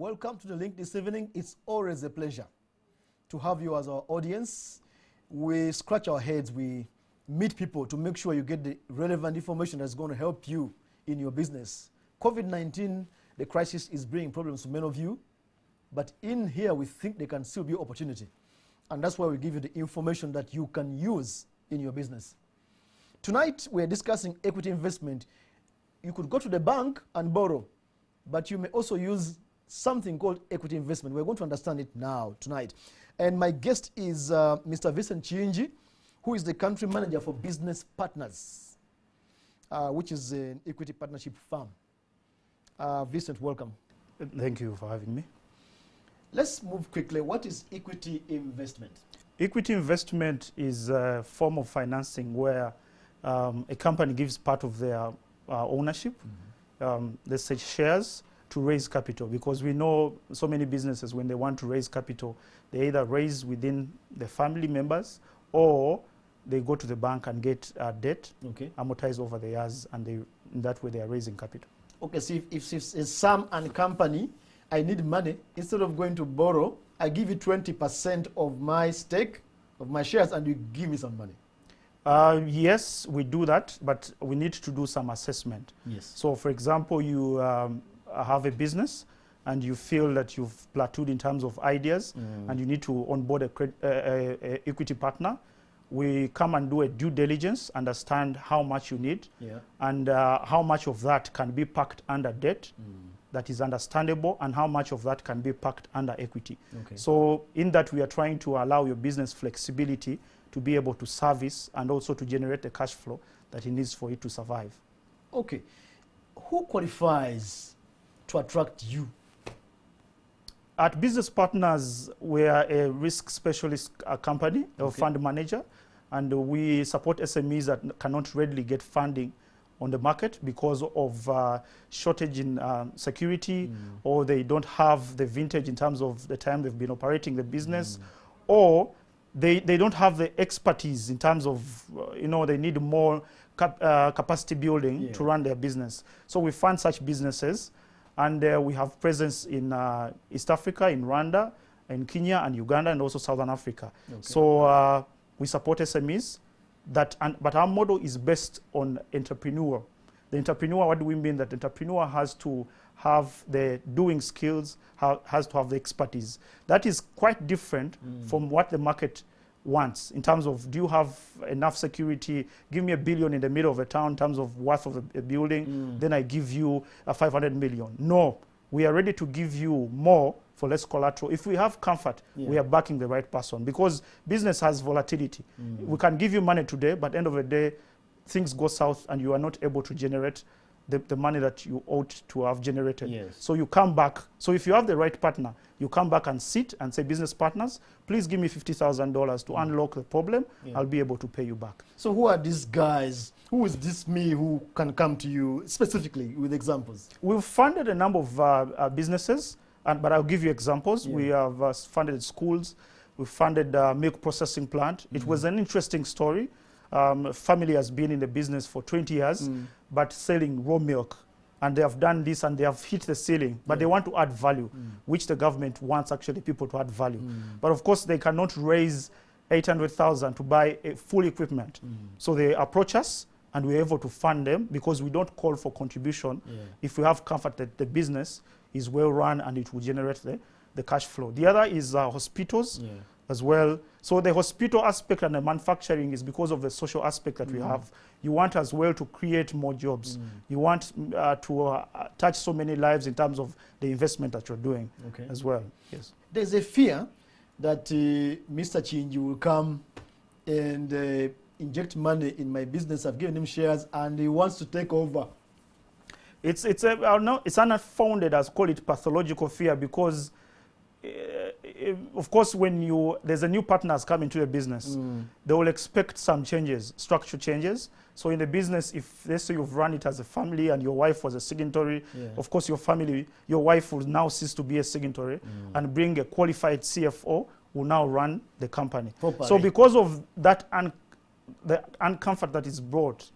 Welcome to the link this evening. It's always a pleasure to have you as our audience. We scratch our heads, we meet people to make sure you get the relevant information that's going to help you in your business. COVID-19, the crisis is bringing problems to many of you, but in here we think there can still be opportunity. And that's why we give you the information that you can use in your business. Tonight, we're discussing equity investment. You could go to the bank and borrow, but you may also use something called equity investment. We're going to understand it now, tonight. And my guest is Mr. Vincent Kiyingi, who is the country manager for Business Partners, which is an equity partnership firm. Vincent, welcome. Thank you for having me. Let's move quickly. What is equity investment? Equity investment is a form of financing where a company gives part of their ownership, let's say shares, to raise capital, because we know so many businesses, when they want to raise capital, they either raise within the family members or they go to the bank and get debt, amortized over the years, and in that way they are raising capital. Okay, so if it's some and company, I need money, instead of going to borrow, I give you 20% of my stake, of my shares, and you give me some money. Yes, we do that, but we need to do some assessment. Yes. So, for example, you have a business and you feel that you've plateaued in terms of ideas and you need to onboard a equity partner. We come and do a due diligence, understand how much you need, and how much of that can be packed under debt that is understandable, and how much of that can be packed under equity. So in that, we are trying to allow your business flexibility to be able to service and also to generate the cash flow that it needs for it to survive. Okay. Who qualifies to attract you? At Business Partners, we are a risk specialist company, a fund manager, and we support SMEs that cannot readily get funding on the market because of shortage in security, or they don't have the vintage in terms of the time they've been operating the business, or they don't have the expertise in terms of, they need more capacity building to run their business. So we fund such businesses, and we have presence in East Africa, in Rwanda, in Kenya and Uganda, and also Southern Africa. So we support SMEs, but our model is based on entrepreneur. The entrepreneur, what do we mean? That the entrepreneur has to have the doing skills, has to have the expertise. That is quite different from what the market wants in terms of, do you have enough security? Give me $1 billion in the middle of a town in terms of worth of a building, then I give you a 500 million. No, we are ready to give you more for less collateral. If we have comfort, we are backing the right person, because business has volatility. We can give you money today, but end of the day, things go south and you are not able to generate the money that you ought to have generated. So you come back. So if you have the right partner, you come back and sit and say, Business Partners, please give me $50,000 to unlock the problem. I'll be able to pay you back. So who are these guys? Who is this me who can come to you specifically with examples? We've funded a number of businesses, but I'll give you examples. We have funded schools. We funded a milk processing plant. It was an interesting story. Family has been in the business for 20 years, but selling raw milk. And they have done this and they have hit the ceiling, but they want to add value, which the government wants actually people to add value. But of course, they cannot raise 800,000 to buy a full equipment. So they approach us and we're able to fund them, because we don't call for contribution if we have comfort that the business is well run and it will generate the cash flow. The other is hospitals as well. So the hospital aspect and the manufacturing is because of the social aspect that we have. You want as well to create more jobs. You want to touch so many lives in terms of the investment that you're doing as well. Yes. There's a fear that Mr. Kiyingi will come and inject money in my business. I've given him shares and he wants to take over. It's unfounded, as call it pathological fear, because of course, when there's a new partners come into the business, they will expect some changes, structural changes. So in the business, if let's say you've run it as a family and your wife was a signatory, of course your wife will now cease to be a signatory and bring a qualified CFO who now run the company. So because of that the uncomfort that is brought,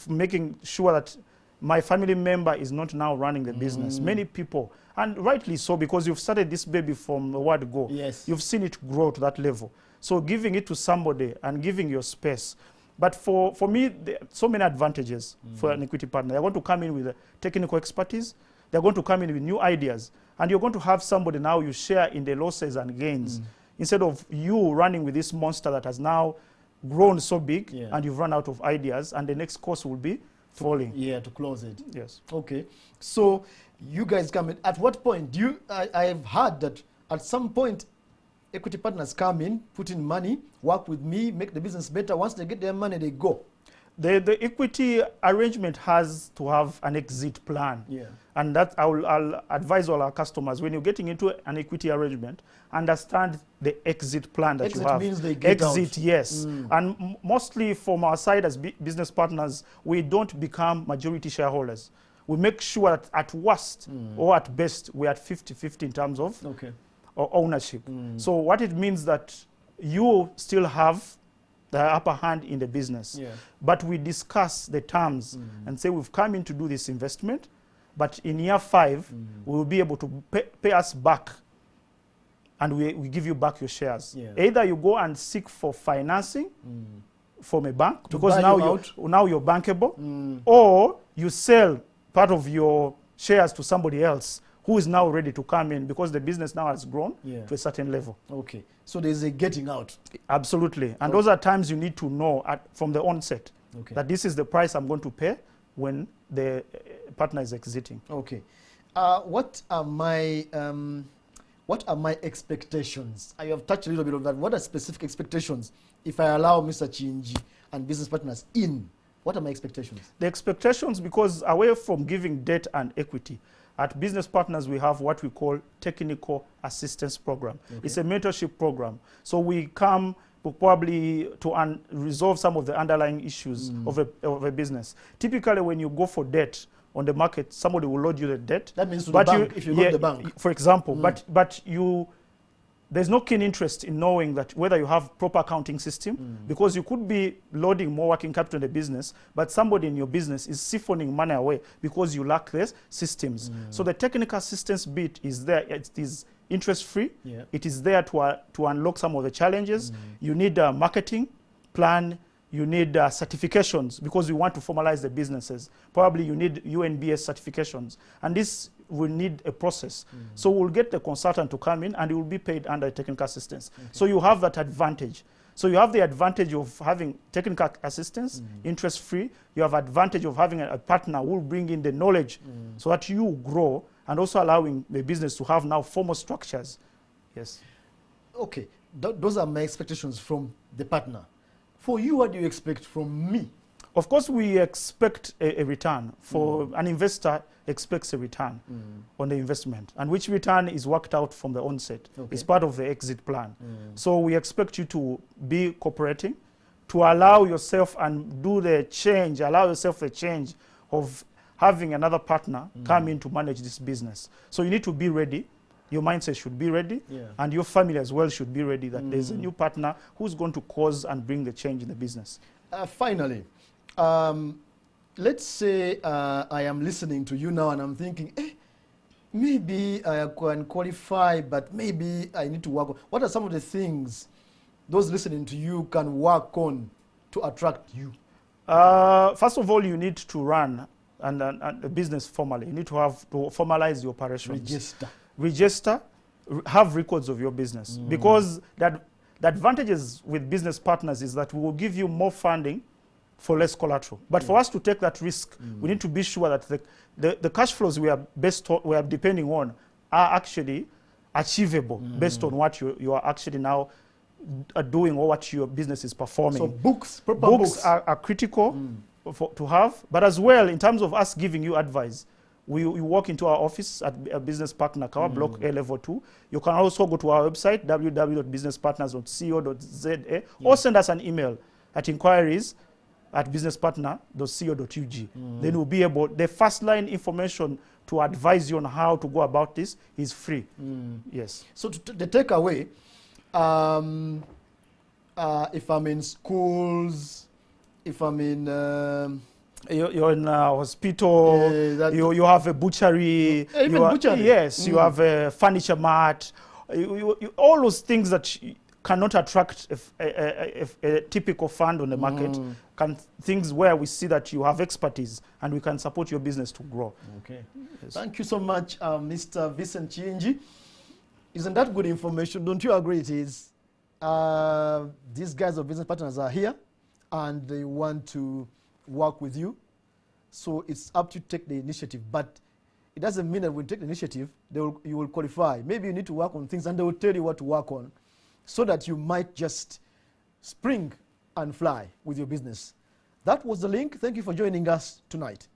making sure that my family member is not now running the business. Many people, and rightly so, because you've started this baby from the word go. Yes. You've seen it grow to that level. So giving it to somebody and giving your space. But for me, there are so many advantages for an equity partner. They're going to come in with technical expertise. They're going to come in with new ideas. And you're going to have somebody now you share in the losses and gains. Instead of you running with this monster that has now grown so big and you've run out of ideas, and the next course will be falling. Yeah, to close it. Yes. Okay. So you guys come in. At what point do you, I've heard that at some point equity partners come in, put in money, work with me, make the business better. Once they get their money, they go. The equity arrangement has to have an exit plan. Yeah. And that I'll advise all our customers, when you're getting into an equity arrangement, understand the exit plan that Exit you have. means they get exit, out. yes. And mostly from our side as business partners, we don't become majority shareholders. We make sure that at worst or at best, we're at 50-50 in terms of ownership. So what it means that you still have the upper hand in the business. Yeah. But we discuss the terms and say we've come in to do this investment, but in year 5, we will be able to pay us back, and we give you back your shares. Yeah. Either you go and seek for financing from a bank, To because buy now you you're bankable, or you sell part of your shares to somebody else who is now ready to come in, because the business now has grown to a certain level. Okay. So there's a getting out. Absolutely. And those are times you need to know from the onset that this is the price I'm going to pay when the partner is exiting. Okay. What are my expectations? I have touched a little bit of that. What are specific expectations if I allow Mr. Kiyingi and business partners in? What are my expectations? The expectations, because away from giving debt and equity, at Business Partners, we have what we call Technical Assistance Program. Okay. It's a mentorship program. So we come probably to resolve some of the underlying issues of a business. Typically, when you go for debt on the market, somebody will load you the debt. That means to the bank, if you go to the bank. For example, but there's no keen interest in knowing that whether you have proper accounting system, because you could be loading more working capital in the business, but somebody in your business is siphoning money away because you lack the systems. So the technical assistance bit is there. It is interest-free. Yeah. It is there to unlock some of the challenges. You need a marketing plan. You need certifications, because we want to formalize the businesses. Probably you need UNBS certifications. And this will need a process. So we'll get the consultant to come in, and it will be paid under technical assistance. Okay. So you have that advantage. So you have the advantage of having technical assistance, interest-free. You have advantage of having a partner who will bring in the knowledge so that you grow, and also allowing the business to have now formal structures. Yes. Okay. Those are my expectations from the partner. For you, what do you expect from me? Of course, we expect a return. For an investor, expects a return on the investment, and which return is worked out from the onset. Okay. It's part of the exit plan. So we expect you to be cooperating, to allow yourself and do the change, allow yourself the change of having another partner come in to manage this business. So you need to be ready. Your mindset should be ready, and your family as well should be ready that there's a new partner who's going to cause and bring the change in the business. Finally, let's say I am listening to you now and I'm thinking, maybe I can qualify, but maybe I need to work on. What are some of the things those listening to you can work on to attract you? First of all, you need to run a business formally. You need to formalize your operations. Register, have records of your business. Because the advantages with business partners is that we will give you more funding for less collateral. But for us to take that risk, we need to be sure that the cash flows we are depending on are actually achievable based on what you are actually now doing, or what your business is performing. So proper books are critical to have, but as well, in terms of us giving you advice, we walk into our office at a Business Partner Kawa, Block A Level 2. You can also go to our website, www.businesspartners.co.za, or send us an email at inquiries@businesspartner.co.ug. Then we'll be able, the first line information to advise you on how to go about this is free. Yes. So the takeaway, if I'm in schools, if I'm in You're in a hospital, you have a butchery, Even butchery. Yes, you have a furniture mart, all those things that cannot attract a typical fund on the market, things where we see that you have expertise and we can support your business to grow. Okay. Yes. Thank you so much, Mr. Vincent Kiyingi. Isn't that good information? Don't you agree it is? These guys of business partners are here and they want to work with you. So it's up to you to take the initiative. But it doesn't mean that when you take the initiative, you will qualify. Maybe you need to work on things and they will tell you what to work on so that you might just spring and fly with your business. That was the link. Thank you for joining us tonight.